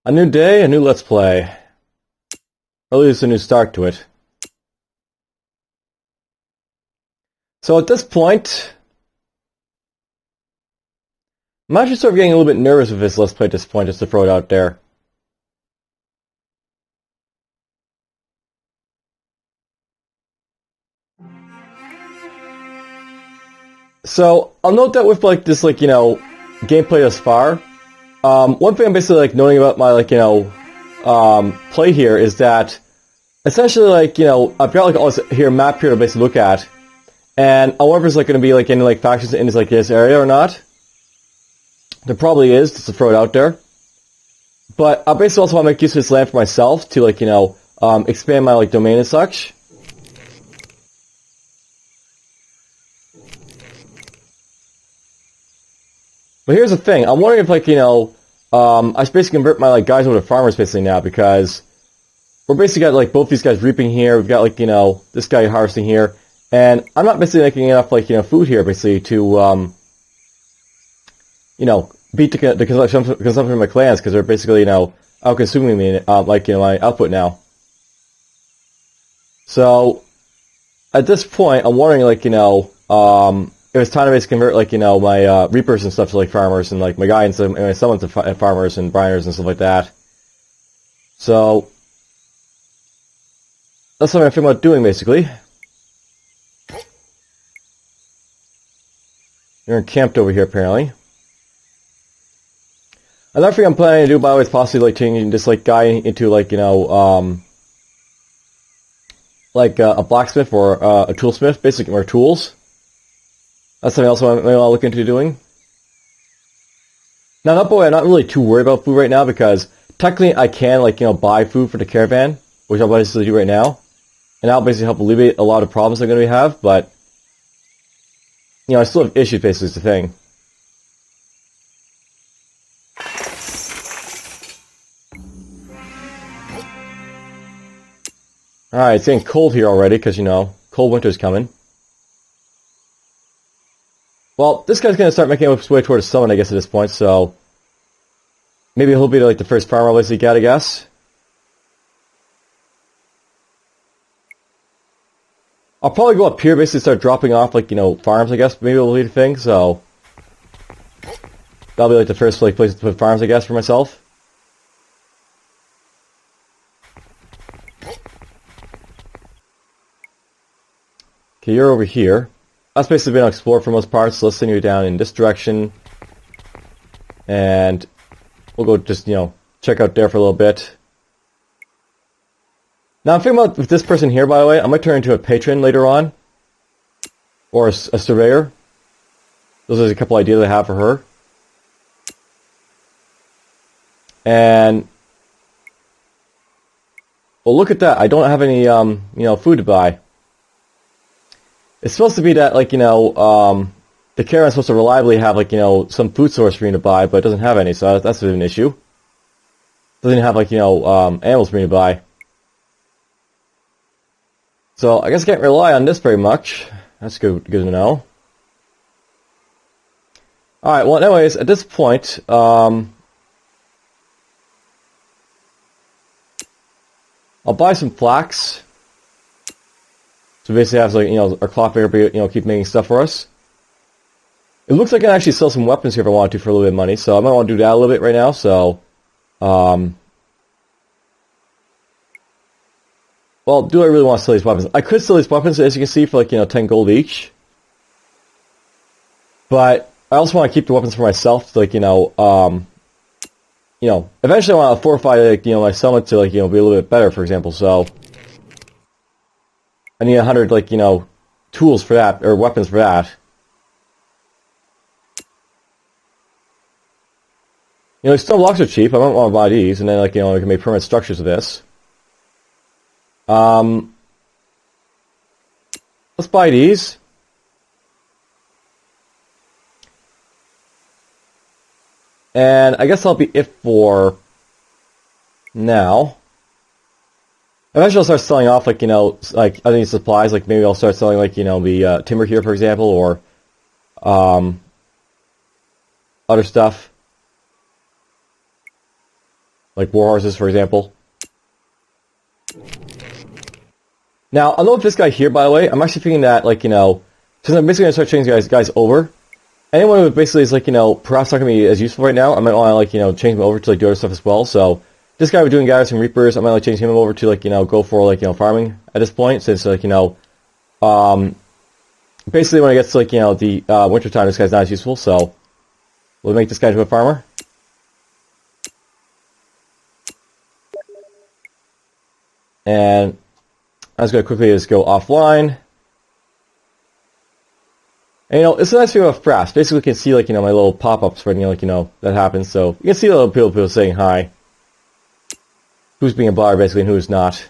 A new day, a new Let's Play. Or at least a new start to it. So at this point, I'm actually sort of getting a little bit nervous with this Let's Play at this point, just to throw it out there. So, I'll note that with, this, gameplay thus far, one thing I'm basically, noting about my, play here is that, essentially, I've got, all this here, map here to basically look at, and I wonder if there's, going to be, any, factions in this area or not. There probably is, just to throw it out there. But I basically also want to make use of this land for myself to, expand my, domain and such. But here's the thing, I'm wondering if, I should basically convert my, guys over to farmers basically now, because we're basically got, both these guys reaping here, we've got, this guy harvesting here, and I'm not basically making enough, food here, basically, to, beat the consumption of my clans, because they're basically, out-consuming me, my output now. So, at this point, I'm wondering, it was time to basically convert, my reapers and stuff to, farmers, and, my guys and my summons to farmers and briners and stuff like that. So, that's what I'm thinking about doing, basically. You're encamped over here, apparently. Another thing I'm planning to do, by the way, is possibly, changing this, guy into, a blacksmith or a toolsmith, basically, more tools. That's something else I may want to look into doing. Now, that boy, I'm not really too worried about food right now, because technically I can, buy food for the caravan, which I'll basically do right now. And that'll basically help alleviate a lot of problems I'm going to have, but, I still have issues, basically, is the thing. Alright, it's getting cold here already, because, cold winter's coming. Well, this guy's going to start making his way toward a summon, I guess, at this point, so maybe he'll be, the first farmer I'll get, I guess. I'll probably go up here, basically start dropping off, farms, I guess, maybe will be the thing, so that'll be, the first, place to put farms, I guess, for myself. Okay, you're over here. That's basically been explored for most parts, so let's send you down in this direction. And we'll go just, check out there for a little bit. Now, I'm thinking about with this person here, by the way, I might turn into a patron later on. Or a surveyor. Those are a couple ideas I have for her. And well, look at that. I don't have any, food to buy. It's supposed to be that, the caravan's supposed to reliably have, some food source for me to buy, but it doesn't have any, so that's a bit of an issue. It doesn't have, animals for me to buy. So, I guess I can't rely on this very much. That's good to know. Alright, well, anyways, at this point, I'll buy some flax. So basically have, our cloth maker, keep making stuff for us. It looks like I can actually sell some weapons here if I wanted to for a little bit of money, so I might want to do that a little bit right now, so, well, do I really want to sell these weapons? I could sell these weapons, as you can see, for 10 gold each. But I also want to keep the weapons for myself, to, eventually I want to fortify, my summit to, be a little bit better, for example, so I need 100, tools for that, or weapons for that. Stone blocks are cheap, I might want to buy these, and then, we can make permanent structures of this. Let's buy these. And I guess that'll be it for now. Eventually I'll start selling off, other supplies, maybe I'll start selling, the timber here, for example, or, other stuff. like war horses, for example. Now, I'll note this guy here, by the way, I'm actually thinking that, like, you know, since I'm basically going to start changing guys over, anyone who basically is, like, you know, perhaps not going to be as useful right now, I might want to, like, you know, change him over to, like, do other stuff as well. So, this guy we're doing Gatherers and Reapers, I might, like, change him over to, like, you know, go for, like, you know, farming at this point, since, like, you know, basically when it gets to, like, you know, the winter time, this guy's not as useful, so we'll make this guy into a farmer. And I'm just going to quickly just go offline. And, you know, it's a nice thing about Fraps. Basically, you can see, like, you know, my little pop-ups when, you know, like, you know, that happens. So, you can see a little people saying hi. Who's being a blogger, basically, and who's not.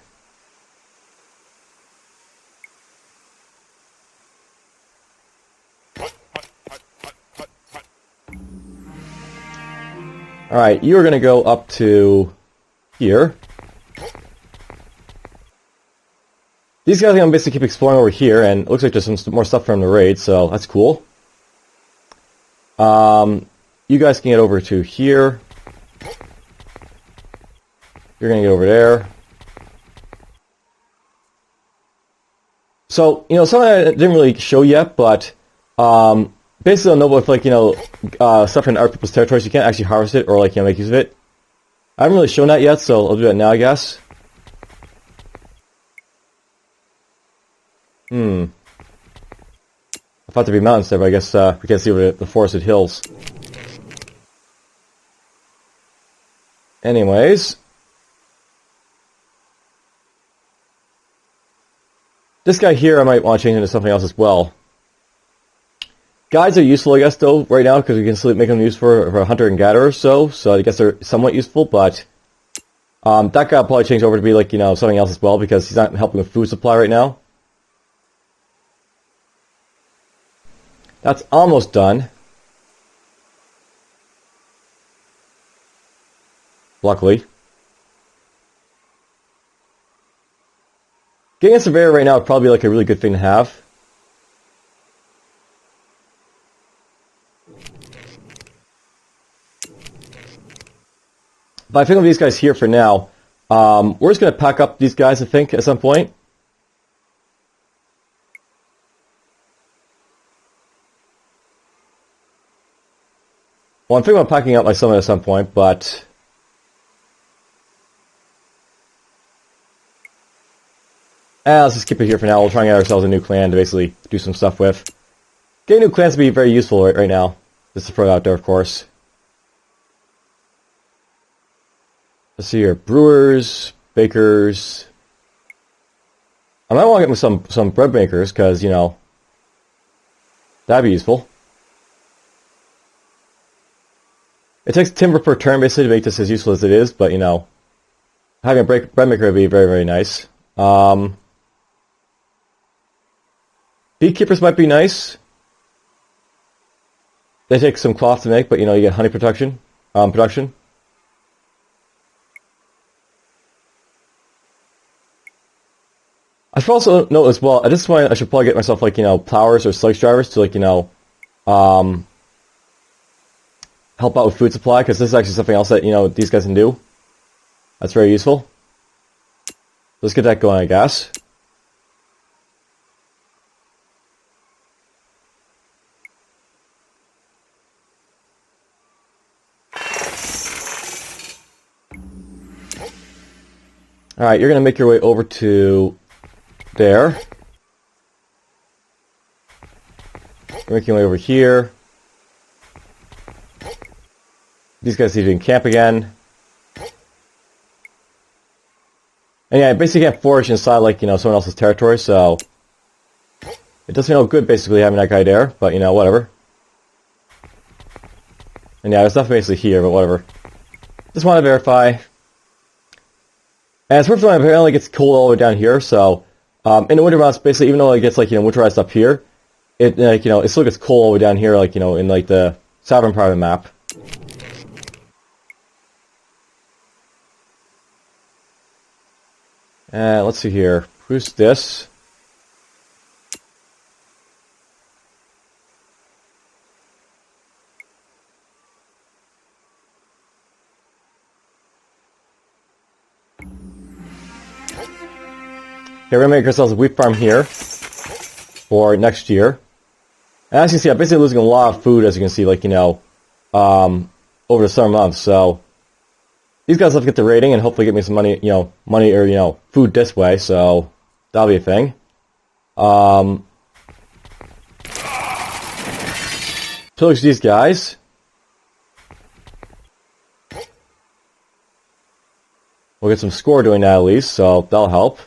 Alright, you're going to go up to here. These guys are going to basically keep exploring over here, and it looks like there's some more stuff from the raid, so that's cool. You guys can get over to here. You're going to get over there. So, you know, something I didn't really show yet, but basically, I'll know with, like, you know, stuff in other people's territories, you can't actually harvest it or, like, you know, make use of it. I haven't really shown that yet, so I'll do that now, I guess. I thought there'd be mountains there, but I guess we can't see over the forested hills. Anyways. This guy here, I might want to change into something else as well. Guides are useful, I guess, though, right now, because we can still make them used for a hunter and gatherer or so I guess they're somewhat useful, but that guy will probably change over to be, like, you know, something else as well, because he's not helping with food supply right now. That's almost done. Luckily. Getting a surveyor right now would probably be, like, a really good thing to have. But I think of these guys here for now. We're just going to pack up these guys, I think, at some point. Well, I'm thinking about packing up my summon at some point, but let's just keep it here for now. We'll try and get ourselves a new clan to basically do some stuff with. Getting new clans to be very useful right now. Just to throw it out there, of course. Let's see here. Brewers, bakers. I might want to get some bread makers, because, you know, that'd be useful. It takes timber per turn, basically, to make this as useful as it is, but, you know, having a bread maker would be very, very nice. Beekeepers might be nice. They take some cloth to make, but, you know, you get honey production. I should also note as well, at this point, I should probably get myself, like, you know, plowers or sledge drivers to, like, you know, help out with food supply, because this is actually something else that, you know, these guys can do. That's very useful. Let's get that going, I guess. Alright, you're going to make your way over to there. You're making your way over here. These guys need to camp again. And yeah, I basically can't forage inside, like, you know, someone else's territory, so it doesn't feel good, basically, having that guy there, but, you know, whatever. And yeah, there's nothing basically here, but whatever. Just want to verify. And it's worth noting, apparently it gets cold all the way down here, so in the winter months, basically, even though it gets, like, you know, winterized up here, it, like, you know, it still gets cold all the way down here, like, you know, in, like, the southern part of the map. And let's see here. Who's this? Okay, we're gonna make ourselves a wheat farm here for next year. And as you can see, I'm basically losing a lot of food, as you can see, like, you know, over the summer months. So these guys have to get the rating and hopefully get me some money, you know, or, you know, food this way. So that'll be a thing. Pillage these guys. We'll get some score doing that at least, so that'll help.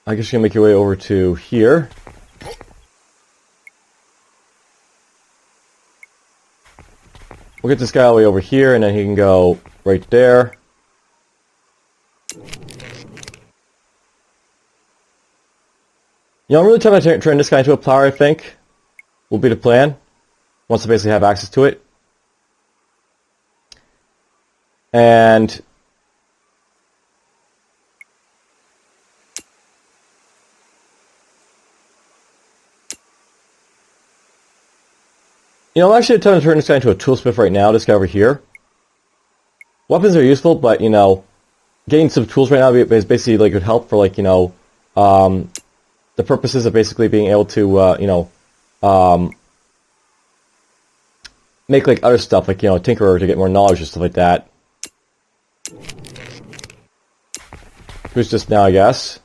I guess you're gonna make your way over to here. We'll get this guy all the way over here, and then he can go right there. You know, I'm really trying to turn this guy into a plower, I think. Will be the plan. Once I basically have access to it. And you know, I'm actually trying to turn this guy into a toolsmith right now, this guy over here. Weapons are useful, but, you know, getting some tools right now is basically, like, would help for, like, you know, the purposes of basically being able to, you know, make, like, other stuff, like, you know, tinkerer to get more knowledge and stuff like that. Who's just now, I guess.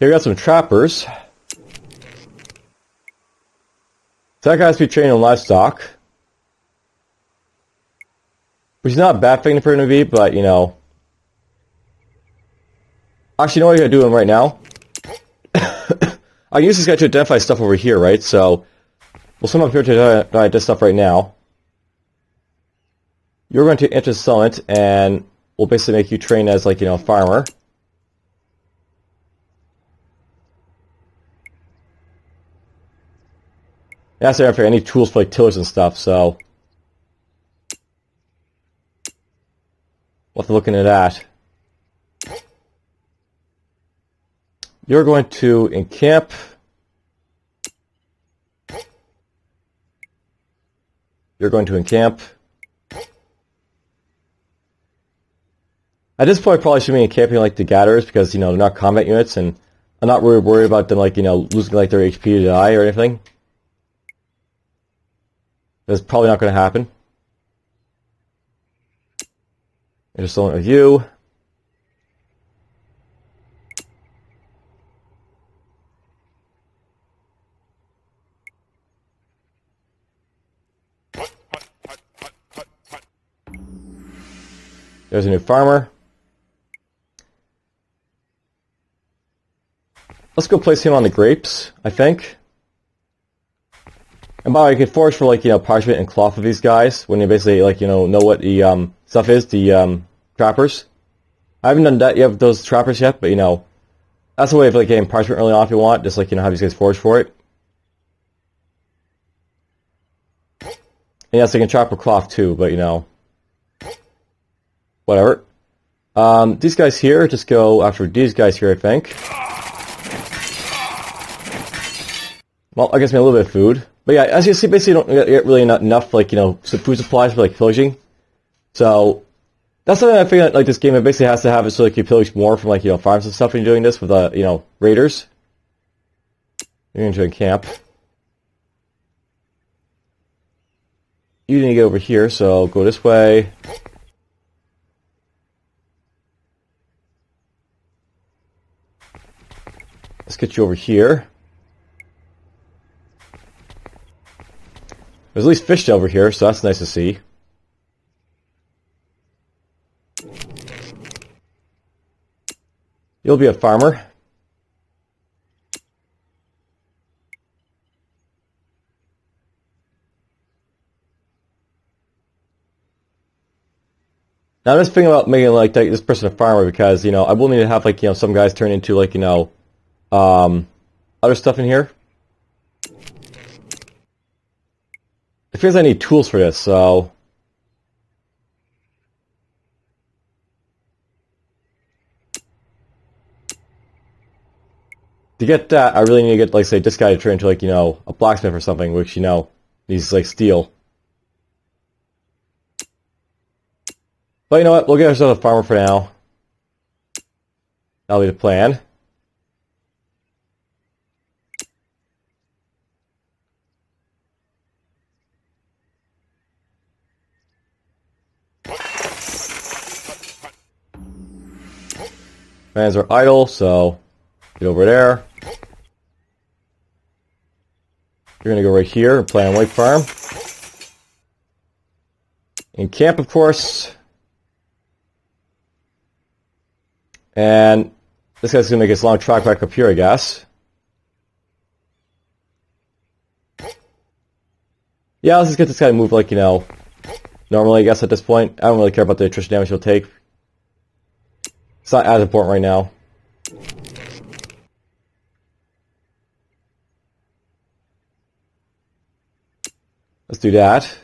Here we got some trappers. So that guy has to be trained in livestock. Which is not a bad thing for him to be, but, you know. Actually, you know what I'm going to do him right now? I can use this guy to identify stuff over here, right? So, we'll send him up here to identify this stuff right now. You're going to enter the settlement, and we'll basically make you train as, like, you know, a farmer. That's there for any tools for, like, tillers and stuff, so we'll have to look into that. You're going to encamp. You're going to encamp. At this point, I probably should be encamping, like, the gatherers, because, you know, they're not combat units, and I'm not really worried about them, like, you know, losing, like, their HP to die or anything. That's probably not going to happen. I just don't with you. There's a new farmer. Let's go place him on the grapes, I think. And by the way, you can forage for, like, you know, parchment and cloth of these guys when you basically, like, you know what the stuff is, the trappers. I haven't done that yet with those trappers yet, but, you know, that's a way of, like, getting parchment early on if you want, just, like, you know, have these guys forage for it. And yes, they can trap for cloth too, but, you know, whatever. These guys here, just go after these guys here, I think. Well, I guess me a little bit of food. But yeah, as you see, basically you don't get really enough, like, you know, food supplies for, like, pillaging. So, that's something I figured, like, this game, it basically has to have it so, like, you pillage more from, like, you know, farms and stuff when you're doing this with, you know, raiders. You're going to encamp. You need to get over here, so go this way. Let's get you over here. There's at least fish over here, so that's nice to see. You'll be a farmer. Now I'm just thinking about making, like, this person a farmer because, you know, I will need to have, like, you know, some guys turn into, like, you know, other stuff in here. It feels I need tools for this, so to get that, I really need to get, like, say, this guy to turn into, like, you know, a blacksmith or something, which, you know, needs, like, steel. But you know what? We'll get ourselves a farmer for now. That'll be the plan. Fans are idle, so get over there. You're gonna go right here and play on White Farm. In camp, of course. And this guy's gonna make his long track back up here, I guess. Yeah, let's just get this guy to move, like, you know, normally, I guess, at this point. I don't really care about the attrition damage he'll take. It's not as important right now. Let's do that.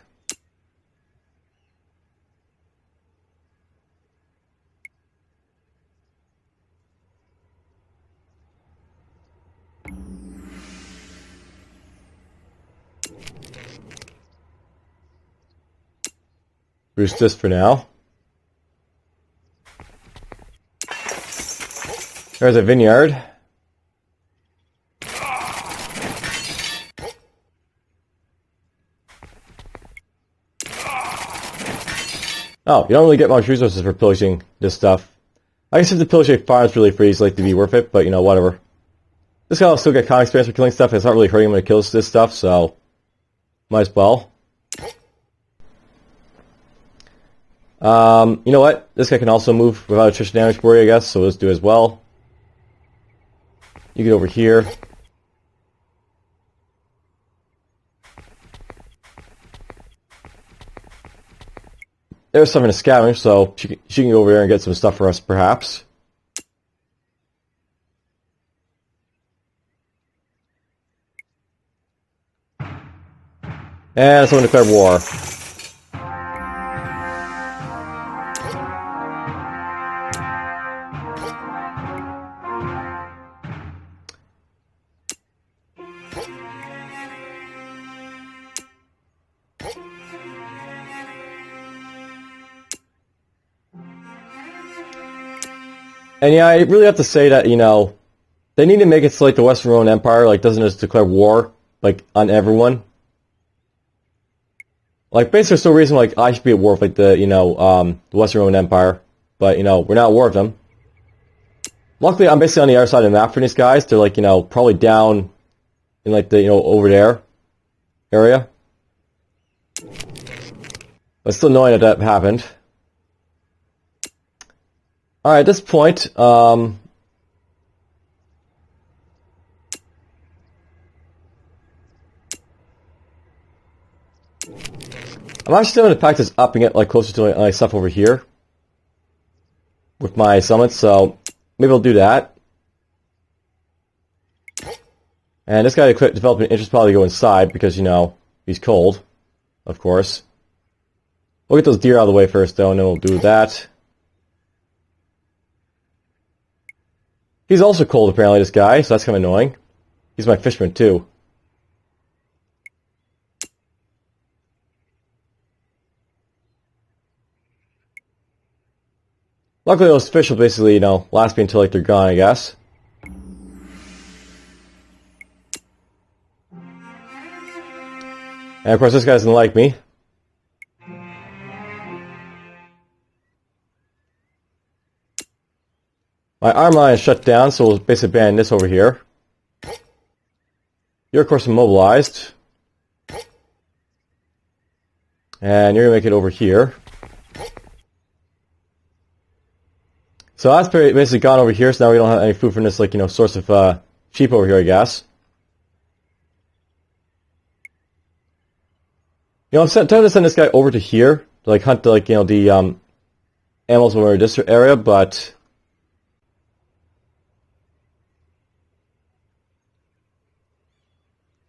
Boost this for now. There's a vineyard. Oh, you don't really get much resources for pillaging this stuff. I guess if the pillaging farms really free, it's like to be worth it, but you know, whatever. This guy will still get con experience for killing stuff, and it's not really hurting him when he kills this stuff, so might as well. You know what? This guy can also move without attrition damage for you, I guess, so let's do as well. You get over here. There's something to scavenge, so she can go over there and get some stuff for us, perhaps. And someone declared war. And yeah, I really have to say that, you know, they need to make it so like the Western Roman Empire, like, doesn't just declare war, like, on everyone. Like, basically there's no reason, like, I should be at war with, like, the, you know, the Western Roman Empire. But, you know, we're not at war with them. Luckily, I'm basically on the other side of the map for these guys. They're, like, you know, probably down in, like, the, you know, over there area. But still annoying that that happened. Alright, at this point, I'm actually still going to pack this up and get, like, closer to my stuff over here with my summits, so maybe I'll do that. And this guy could develop an interest probably go inside because, you know, he's cold, of course. We'll get those deer out of the way first, though, and then we'll do that. He's also cold, apparently, this guy, so that's kind of annoying. He's my fisherman, too. Luckily, those fish will basically, you know, last me until, like, they're gone, I guess. And, of course, this guy doesn't like me. My arm line is shut down, so we'll basically ban this over here. You're, of course, immobilized. And you're going to make it over here. So that's basically gone over here, so now we don't have any food from this, like, you know, source of sheep over here, I guess. You know, I'm tempted to send this guy over to here, to, like, hunt, like, you know, the animals over this area, but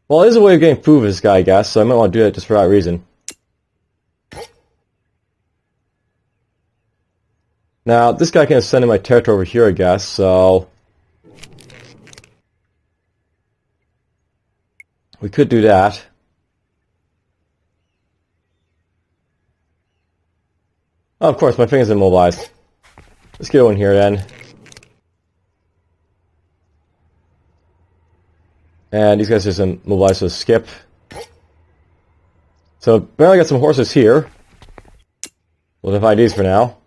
well, it is a way of getting food with this guy, I guess, so I might want to do that just for that reason. Now, this guy can send in my territory over here, I guess, so We could do that. Oh, of course, my finger's immobilized. Let's go in here then. And these guys are just immobilized, so skip. So, apparently I got some horses here. We'll divide these for now.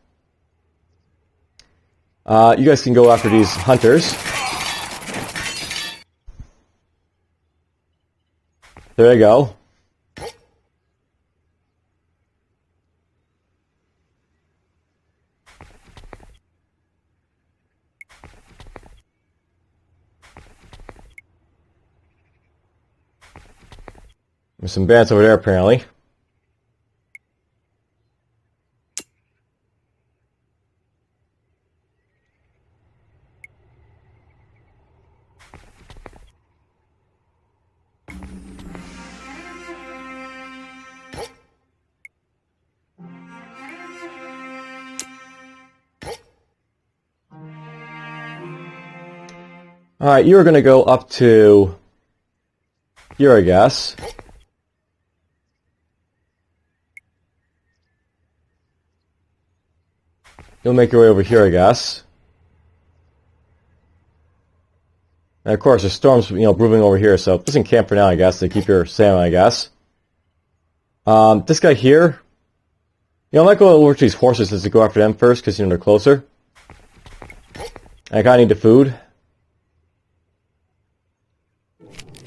You guys can go after these hunters. There you go. There's some bandits over there, apparently. Alright, you're going to go up to here, I guess. You'll make your way over here, I guess. And of course, there's storms, brewing over here, so just in camp for now, I guess, to keep your salmon, I guess. This guy here, I might go over to these horses just to go after them first, because, they're closer. And I kinda need the food.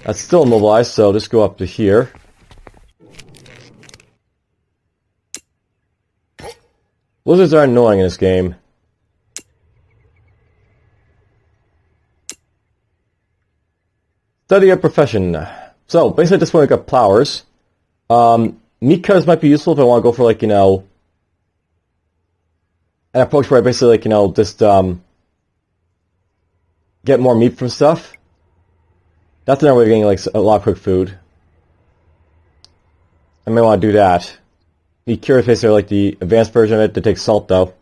That's still immobilized, so just go up to here. Lizards are annoying in this game. Study a profession. So, basically at this point we got plowers. Meat cutters might be useful if I want to go for, an approach where I basically, just, get more meat from stuff. That's another way of getting, a lot of quick food. I may want to do that. The Curious Face are the advanced version of it that takes salt, though.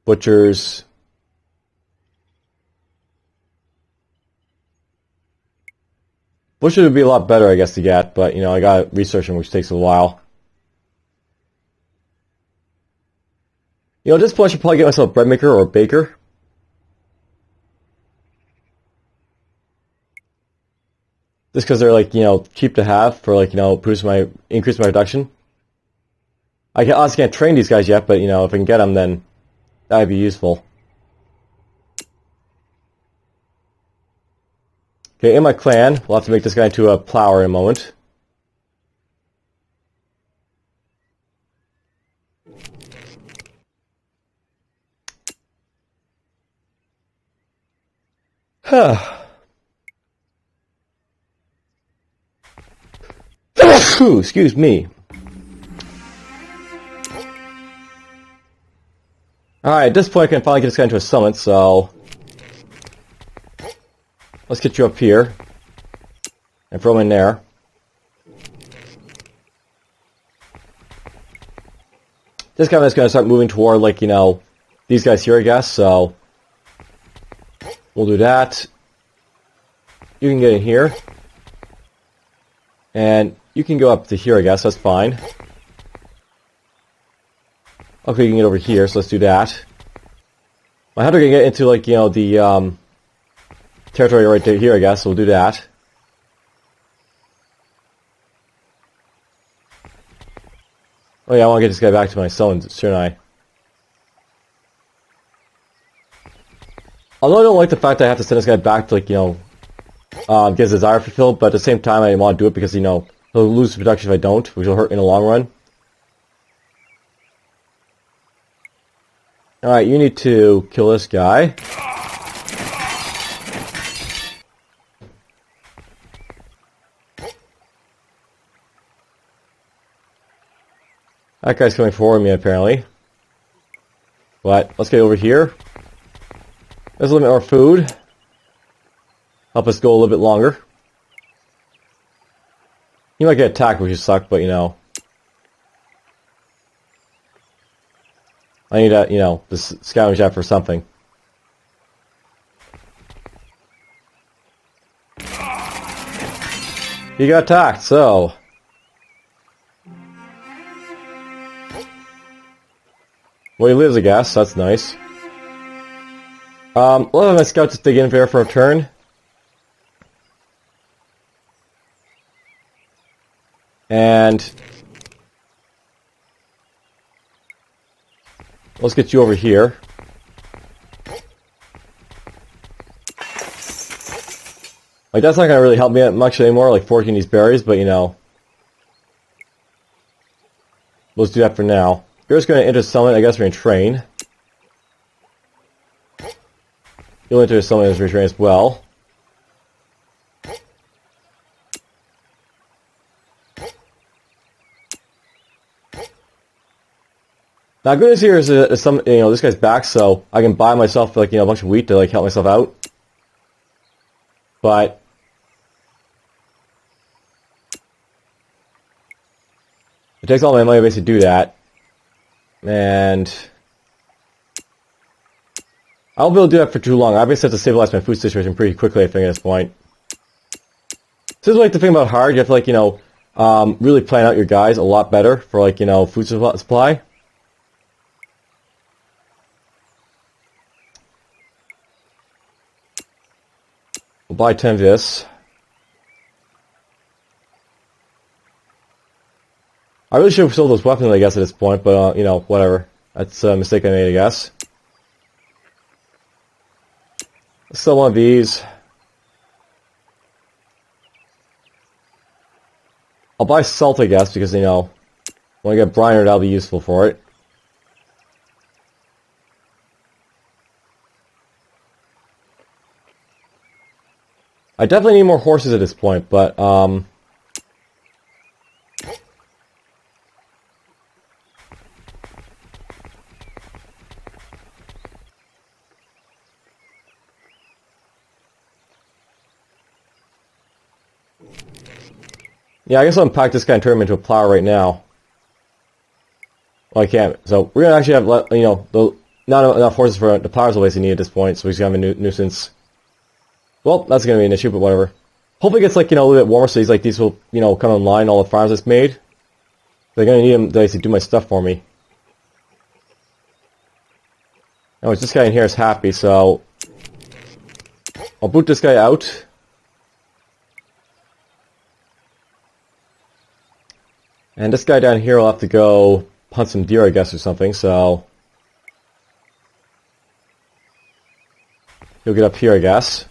Butchers. Butchers would be a lot better, I guess, to get, but, I gotta research them, which takes a while. At this point I should probably get myself a bread maker or a baker. Just because they're, cheap to have for, increase my production. I honestly can't train these guys yet, but, if I can get them, then that'd be useful. Okay, in my clan, we'll have to make this guy into a plower in a moment. Excuse me. Alright, at this point I can finally get this guy into a summit, so let's get you up here and throw him in there. This guy is going to start moving toward, these guys here, I guess, so we'll do that. You can get in here. And you can go up to here, I guess, that's fine. Okay, you can get over here, so let's do that. My hunter can get into, the, territory right there, here, I guess, so we'll do that. Oh yeah, I want to get this guy back to my summons, shouldn't I? Although I don't like the fact that I have to send this guy back to, get his desire fulfilled, but at the same time I want to do it because, he'll lose production if I don't, which will hurt in the long run. Alright, you need to kill this guy. That guy's coming forward me, apparently. But, let's get over here. There's a little bit more food. Help us go a little bit longer. You might get attacked, which would suck, but, I need to, this scavenge out for something. He got attacked, so... Well, he lives, I guess. That's nice. Let's have my scout just dig in here for a turn. And... let's get you over here. Like, that's not going to really help me that much anymore, like forking these berries, but you know. Let's do that for now. You're just going to enter summon, I guess we're going to train. You'll enter summon as retrain as well. Now, good news here is some, you know, this guy's back, so I can buy myself, like, you know, a bunch of wheat to, like, help myself out. But it takes all my money to basically do that. And I won't be able to do that for too long. I basically have to stabilize my food situation pretty quickly, I think, at this point. This is like the thing about hard. You have to, like, you know, really plan out your guys a lot better for, like, you know, food supply. We'll buy 10 of this. I really should have sold those weapons, I guess, at this point, but, you know, whatever. That's a mistake I made, I guess. Let's sell one of these. I'll buy salt, I guess, because, you know, when I get briner, that'll be useful for it. I definitely need more horses at this point, but, yeah, I guess I'll unpack this guy and turn him into a plow right now. Well, I can't. So, we're gonna actually have, you know, not enough horses for the plows will basically need at this point, so he's gonna have a nuisance. Well, that's going to be an issue, but whatever. Hopefully it gets, like, you know, a little bit warmer, so these will, you know, come online, all the farms it's made. They're going to need them to basically do my stuff for me. Anyways, this guy in here is happy, so I'll boot this guy out. And this guy down here will have to go hunt some deer, I guess, or something, so he'll get up here, I guess.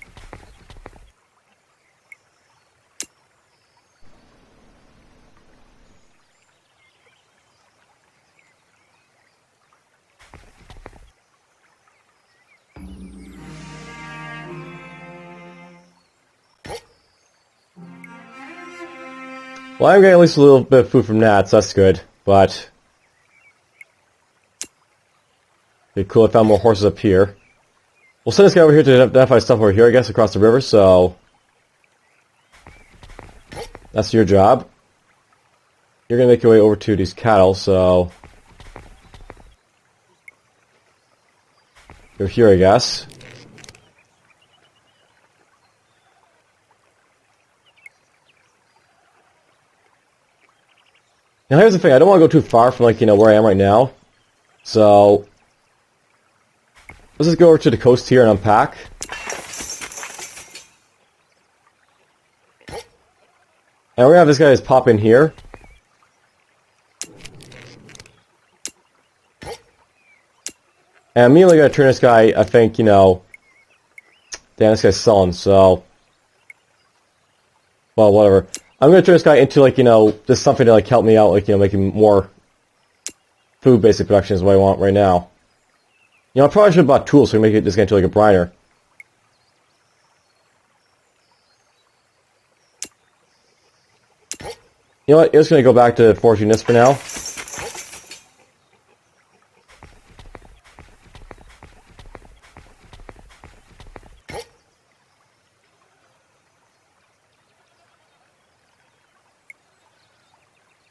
Well, I'm getting at least a little bit of food from that, so that's good, but it'd be cool if I found more horses up here. We'll send this guy over here to identify stuff over here, I guess, across the river, so that's your job. You're going to make your way over to these cattle, so you're here, I guess. Now here's the thing, I don't want to go too far from, like, you know, where I am right now. So let's just go over to the coast here and unpack. And we're gonna have this guy just pop in here. And I'm immediately gonna turn this guy, I think, you know, damn, this guy's selling, so well, whatever. I'm going to turn this guy into, like, you know, just something to, like, help me out, like, you know, making more food basic production is what I want right now. You know, I probably should have bought tools so I can make this guy into, like, a briner. You know what, I'm just going to go back to foraging this for now.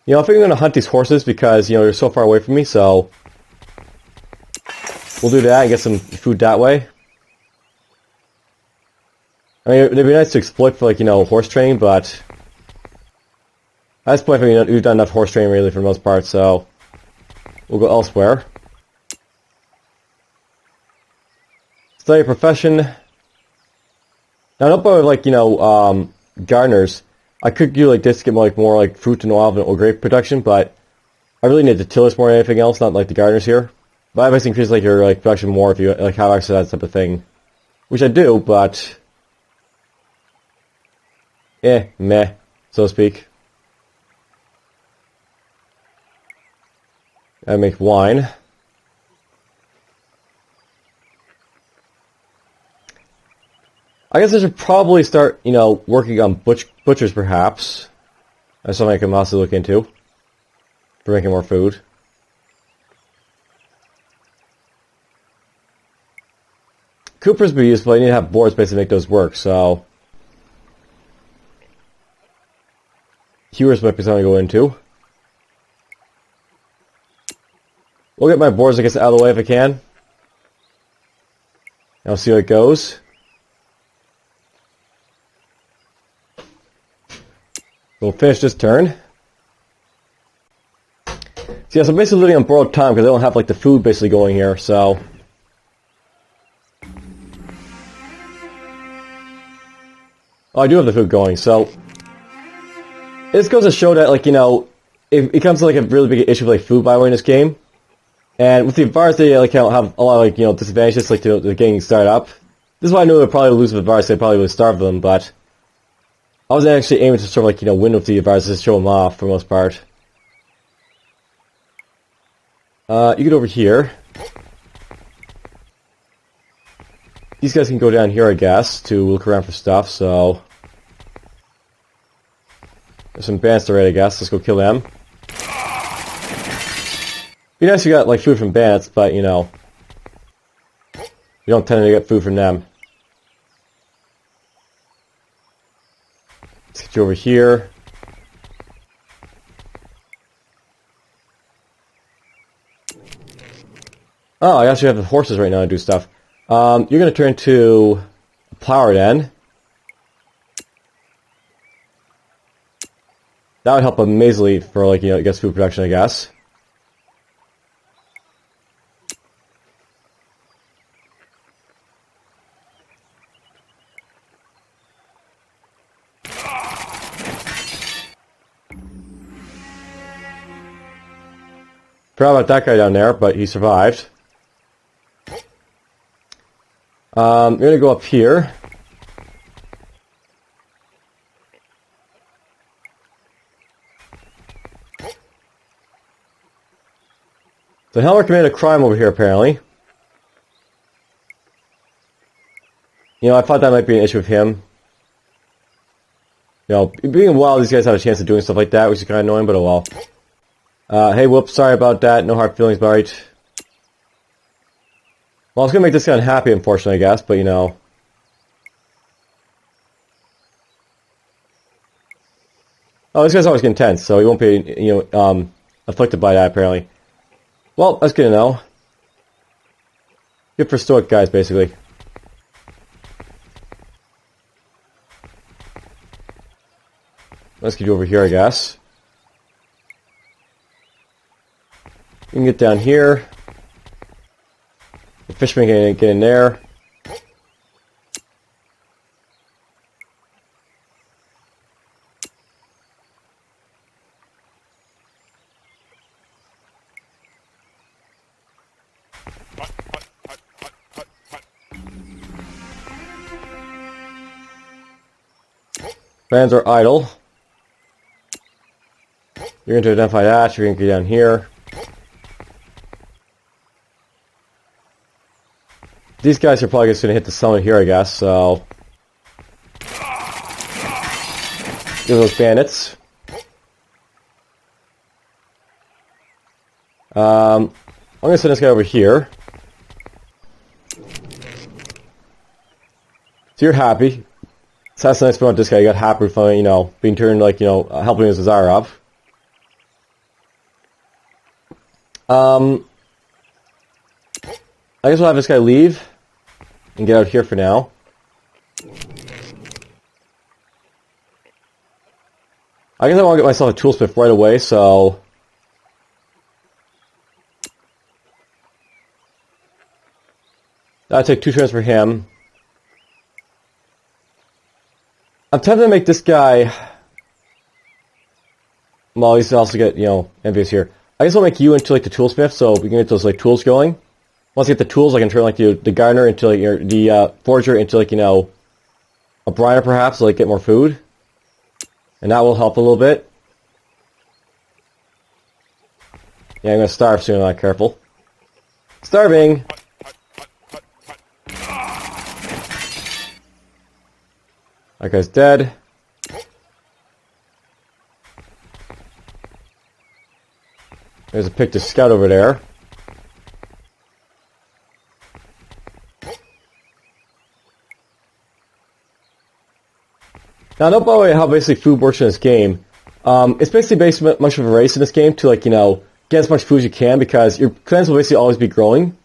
You know, I think I'm going to hunt these horses because, you know, they're so far away from me, so we'll do that and get some food that way. I mean, it'd be nice to exploit for, like, you know, horse training, but At this point, I think we've done enough horse training really for the most part, so we'll go elsewhere. Study a profession. Now, I don't know, like, gardeners. I could do like this to get more like fruit and olive or grape production, but I really need the tillers more than anything else, not like the gardeners here. But I obviously increase like your like production more if you like have access to that type of thing, which I do, but meh, so to speak. I make wine. I guess I should probably start, working on butchers perhaps. That's something I can also look into for making more food. Coopers would be useful. I need to have boards basically to make those work, so hewers might be something to go into. We'll get my boards, I guess, out of the way if I can. I'll see how it goes. We'll finish this turn. So yeah, so I'm basically living on borrowed time because I don't have like the food basically going here, so. Oh, I do have the food going, so. This goes to show that, like, it comes to like a really big issue with like food by the way in this game. And with the Avars, they like have a lot of like disadvantages like to getting started up. This is why I knew I would probably lose with Avars. So I probably would starve them, but I was actually aiming to sort of like win with the Avars to show them off for the most part. You get over here. These guys can go down here, I guess, to look around for stuff. So there's some bandits already, I guess. Let's go kill them. Be nice if you got like food from bandits, but you don't tend to get food from them. Let's get you over here. Oh, I actually have the horses right now to do stuff. You're going to turn into a plower then. That would help amazingly for like, I guess food production, I guess. Forgot about that guy down there, but he survived. You're going to go up here. So Helmer committed a crime over here, apparently. I thought that might be an issue with him. Being wild, these guys have a chance of doing stuff like that, which is kind of annoying, but oh well. Hey, whoops, sorry about that. No hard feelings, right? Well, I was going to make this guy unhappy, unfortunately, I guess, but Oh, this guy's always getting tense, so he won't be, afflicted by that, apparently. Well, that's good to know. Good for stoic guys, basically. Let's get you over here, I guess. You can get down here. The fisherman can get in there. Fans are idle. You're going to identify that. You're going to get down here. These guys are probably just going to hit the summit here, I guess, so. Give those bandits. I'm going to send this guy over here. So you're happy. So that's the nice thing about this guy. You got happy from, being turned, like, helping his desire up. I guess we'll have this guy leave and get out here for now. I guess I want to get myself a toolsmith right away, so... That'll take 2 turns for him. I'm tempted to make this guy... Well, he's also get, you know, envious here. I guess I'll make you into, like, the toolsmith, so we can get those, like, tools going. Once I get the tools, I can turn, like, the gardener into, like, the forger into, like, you know, a briner, perhaps, to, like, get more food. And that will help a little bit. Yeah, I'm gonna starve soon, I'm not careful. Starving! That guy's dead. There's a pick to scout over there. Now, note by the way how basically food works in this game. It's basically based much of a race in this game to, like, you know, get as much food as you can because your clans will basically always be growing.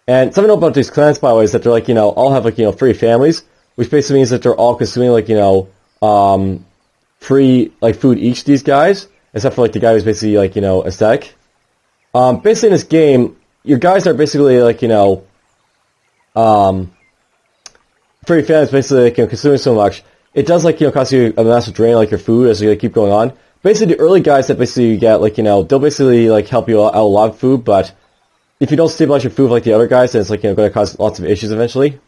And something to know about these clans, by the way, is that they're, like, you know, all have, like, you know, 3 families, which basically means that they're all consuming, like, you know, free, like, food each, these guys, except for, like, the guy who's basically, like, you know, aesthetic. Basically in this game, your guys are basically, like, you know, free families basically, like, you know, consuming so much. It does, like, you know, cost you a massive drain, like, your food as you, like, keep going on. Basically, the early guys that basically you get, like, you know, they'll basically, like, help you out a lot of food, but if you don't stabilize your food like the other guys, then it's, like, you know, going to cause lots of issues eventually. And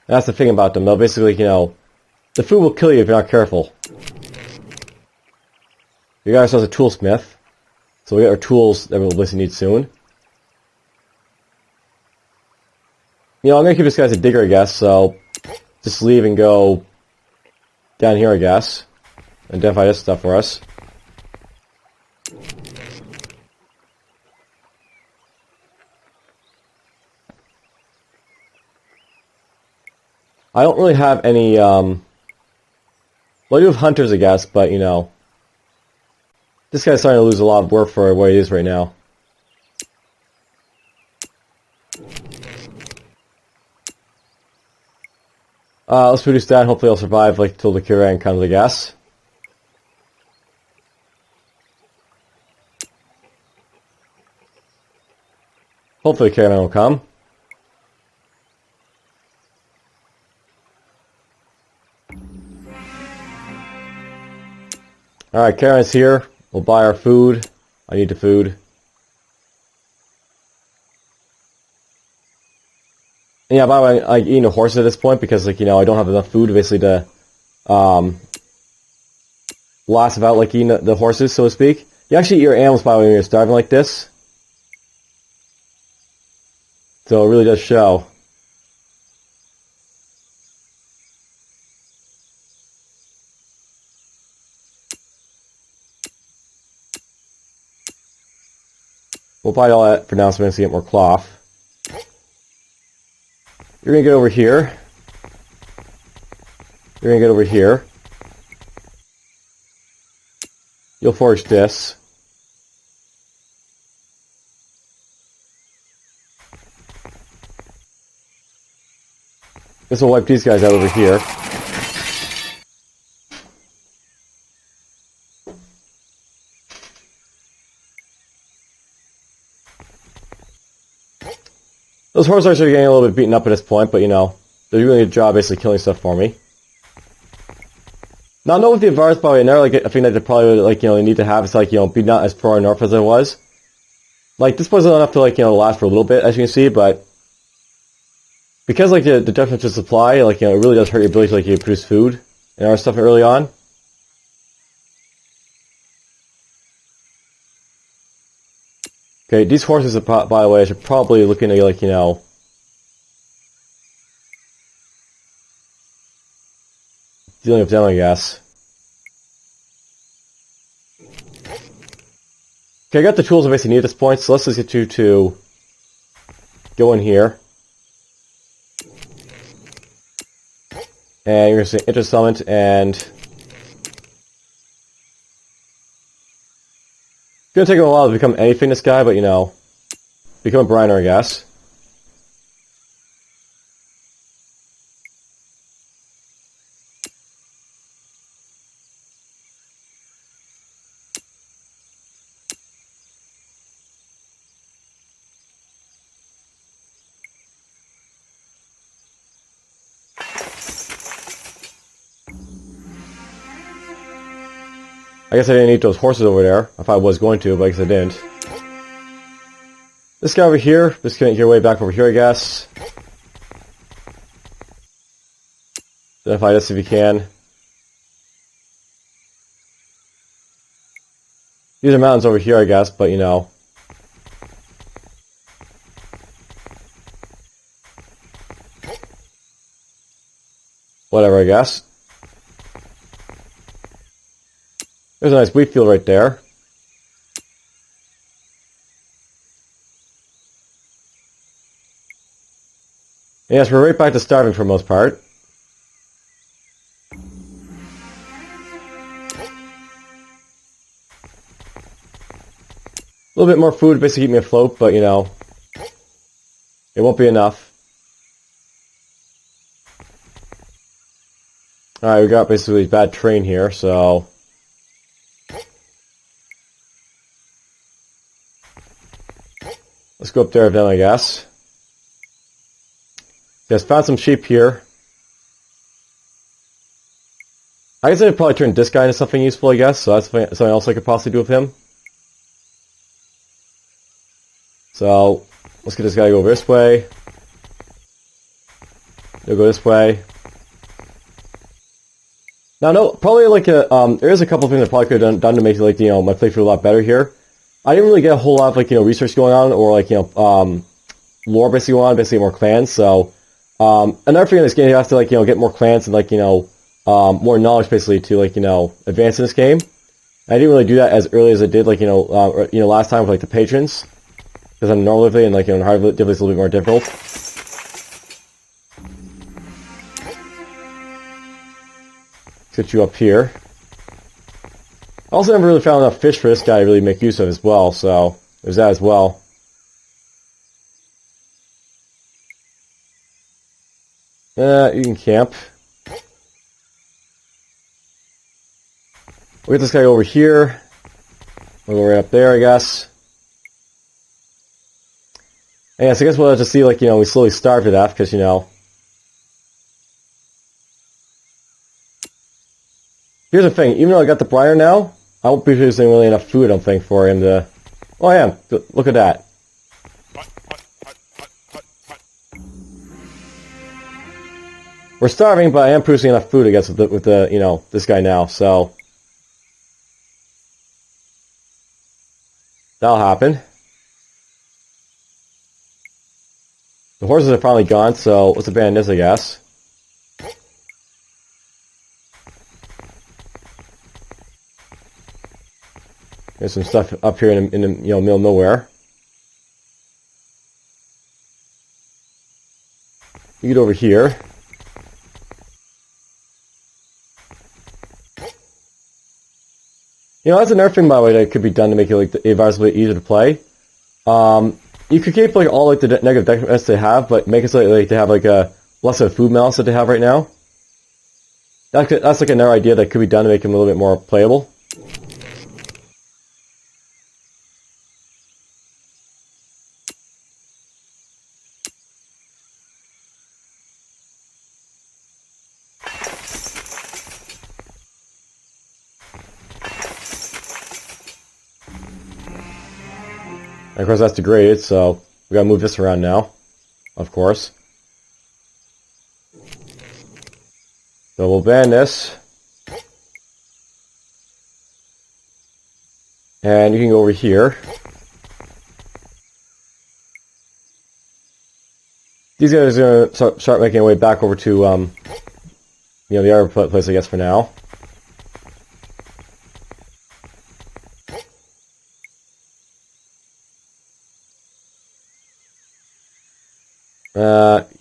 that's the thing about them. They'll basically, you know, the food will kill you if you're not careful. You guys has a toolsmith, so we got our tools that we'll basically need soon. You know, I'm going to keep this guy as a digger, I guess, so just leave and go down here, I guess. Identify this stuff for us. I don't really have any, well, I do have hunters, I guess, but, you know, this guy's starting to lose a lot of work for what he is right now. Let's produce that, and hopefully I'll survive, like, till the caravan comes, I guess. Hopefully the caravan will come. Alright, caravan's here. We'll buy our food. I need the food. And yeah, by the way, I'm eating a horse at this point because, like, you know, I don't have enough food basically to last about, like, eating the horses, so to speak. You actually eat your animals, by the way, when you're starving like this. So it really does show. We'll buy all that for now so we can get more cloth. You're going to get over here. You're going to get over here. You'll forge this. This will wipe these guys out over here. Those horses are getting a little bit beaten up at this point, but, you know, they're doing a good job basically killing stuff for me. Now, note with the Avars, by the way, another, like, a thing that they probably, like, you know, they need to have is, like, you know, be not as far north as it was. Like, this wasn't enough to, like, you know, last for a little bit, as you can see, but because, like, the deficit of supply, like, you know, it really does hurt your ability to, like, you produce food and other stuff early on. Okay, these horses, by the way, I should probably look into, like, you know, dealing with them, I guess. Okay, I got the tools I basically need at this point, so let's just get you to go in here. And you're going to say enter summon, and it's going to take him a while to become anything, this guy, but, you know, become a briner, I guess. I guess I didn't eat those horses over there. If I was going to, but I guess I didn't. This guy over here, just gonna get your way back over here, I guess. Identify this if you can. These are mountains over here, I guess, but you know. Whatever, I guess. There's a nice wheat field right there. And yes, we're right back to starving for the most part. A little bit more food to basically keep me afloat, but you know, it won't be enough. Alright, we got basically a bad terrain here, so... Let's go up there then, I guess. Yes, found some sheep here. I guess I'd probably turn this guy into something useful, I guess, so that's something else I could possibly do with him. So, let's get this guy to go over this way. He'll go this way. Now, no, probably like there is a couple of things I probably could have done to make like, you know, my playthrough a lot better here. I didn't really get a whole lot of like, you know, research going on or like, you know, lore basically going on, basically more clans. So, another thing in this game, you have to like, you know, get more clans and like, you know, more knowledge basically to like, you know, advance in this game. I didn't really do that as early as I did, like, you know, last time with like the patrons. Because on normal difficulty and like, you know, hard difficulty is a little bit more difficult. Get you up here. I also never really found enough fish for this guy to really make use of as well, so there's that as well. You can camp. We'll get this guy over here. We'll go right up there, I guess. And yes, I guess we'll have to see, like, you know, we slowly starve to death, because, you know... Here's the thing, even though I got the briar now, I won't be producing really enough food, I don't think, for him to... Oh, I am. Look at that. We're starving, but I am producing enough food, I guess, with the you know, this guy now, so... That'll happen. The horses are finally gone, so let's abandon this, I guess. There's some stuff up here in the you know, middle of nowhere. You get over here. You know, that's another thing, by the way, that could be done to make it like the Avars a bit easier to play. You could keep like all like the negative decimals they have, but make it so like they have like a less of a food balance that they have right now. That's like another idea that could be done to make them a little bit more playable. And of course that's degraded, so we gotta move this around now, of course. So we'll ban this. And you can go over here. These guys are gonna start making their way back over to, you know, the other place, I guess, for now.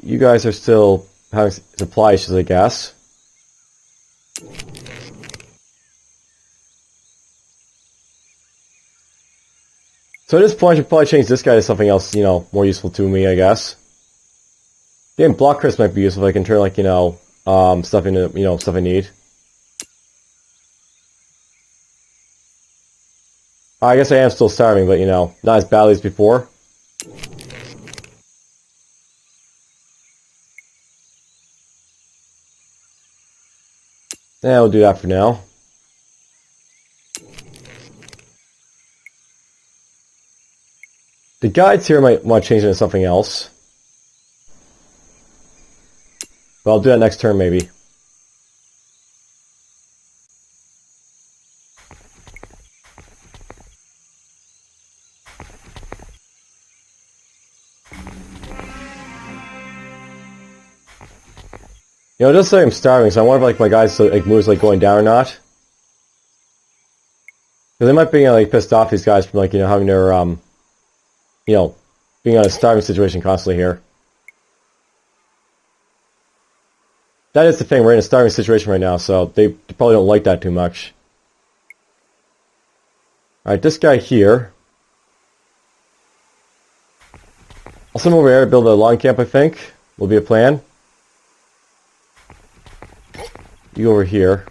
You guys are still having supply issues, I guess. So at this point, I should probably change this guy to something else, you know, more useful to me, I guess. Getting block crisp might be useful if I can turn, like, you know, stuff into, you know, stuff I need. I guess I am still starving, but, you know, not as badly as before. Yeah, we'll do that for now. The guides here might want to change into something else. But I'll do that next turn, maybe. You know, it does say I'm starving, so I wonder if like my guys like moves like going down or not. Because they might be like pissed off these guys from like having their being on a starving situation constantly here. That is the thing, we're in a starving situation right now, so they probably don't like that too much. Alright, this guy here. I'll send him over here to build a log camp, I think. Will be a plan. You go over here.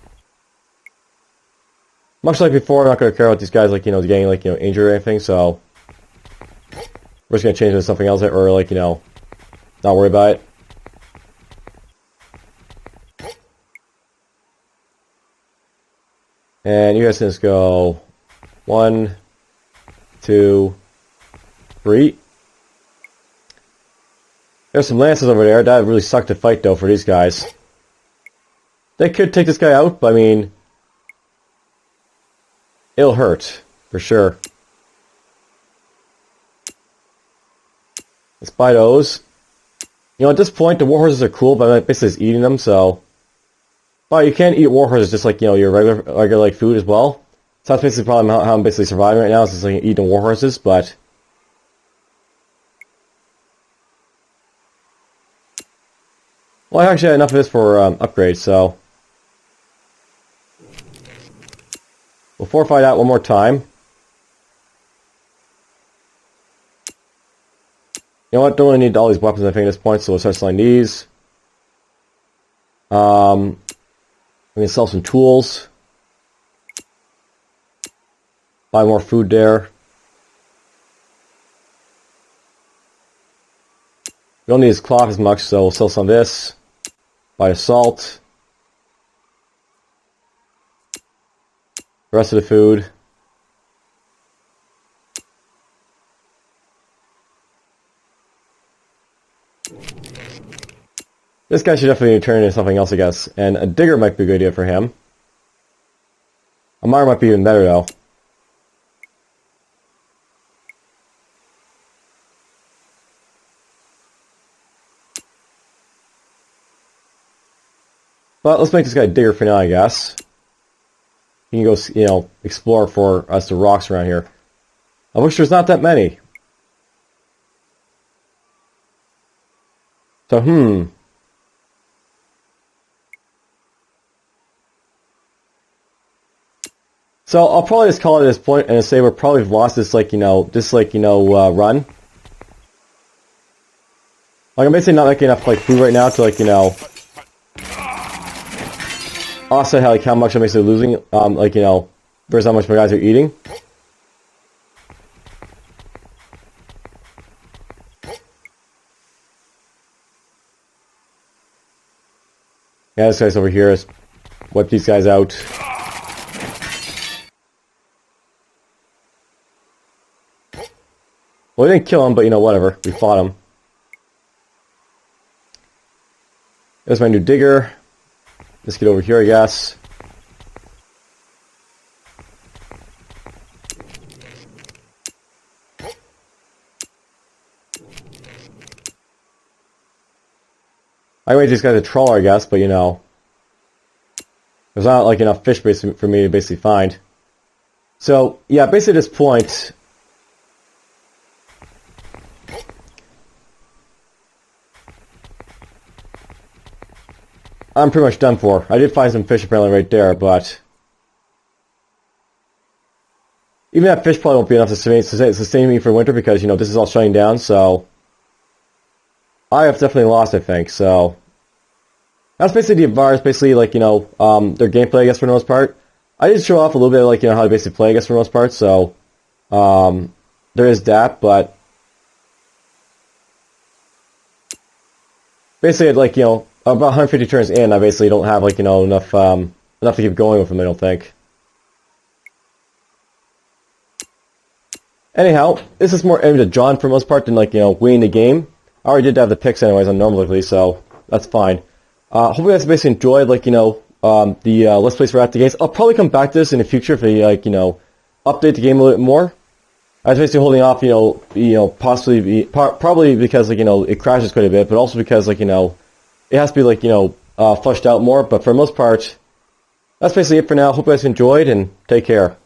Much like before, I'm not going to care about these guys, like, getting, like, injured or anything, so we're just going to change into something else, or, like, not worry about it. And you guys can just go 1, 2, 3. There's some lances over there. That really sucked to fight, though, for these guys. They could take this guy out, but I mean, it'll hurt, for sure. Let's buy those. At this point, the warhorses are cool, but I'm basically just eating them, so... But you can eat warhorses just like, your regular like, food as well. So that's basically probably how I'm basically surviving right now, is just like eating warhorses, but... Well, I actually had enough of this for upgrades, so... We'll fortify that one more time. You know what? Don't really need all these weapons, I think, at this point, so we'll start selling these. I'm going to sell some tools. Buy more food there. We don't need his cloth as much, so we'll sell some of this. Buy salt. The rest of the food. This guy should definitely turn into something else, I guess. And a digger might be a good idea for him. A miner might be even better, though. But let's make this guy a digger for now, I guess. He can go, explore for us the rocks around here. I wish there's not that many. So, So I'll probably just call it at this point and say we're probably lost this, run. Like, I'm basically not making enough, like, food right now to, like, offset how much I'm basically losing, versus how much my guys are eating. Yeah, this guy's over here. Let's wipe these guys out. Well, we didn't kill him, but whatever. We fought him. There's my new digger. Let's get over here, I guess. I made these guys a trawler, I guess, but there's not like enough fish for me to basically find. So yeah, basically at this point, I'm pretty much done for. I did find some fish apparently right there, but even that fish probably won't be enough to sustain me for winter because this is all shutting down. So I have definitely lost, I think. So that's basically the Avars, basically like their gameplay, I guess, for the most part. I did show off a little bit like how to basically play, I guess, for the most part. So there is that, but basically like about 150 turns in, I basically don't have like enough to keep going with them, I don't think. Anyhow, this is more aimed at John for the most part than like, winning the game. I already did have the picks anyways on normally, so that's fine. Hopefully you guys basically enjoyed, like, the Let's Plays for the games. I'll probably come back to this in the future if they, like, update the game a little bit more. I was basically holding off, possibly, probably because, like, it crashes quite a bit, but also because, like, it has to be, like, flushed out more. But for the most part, that's basically it for now. Hope you guys enjoyed, and take care.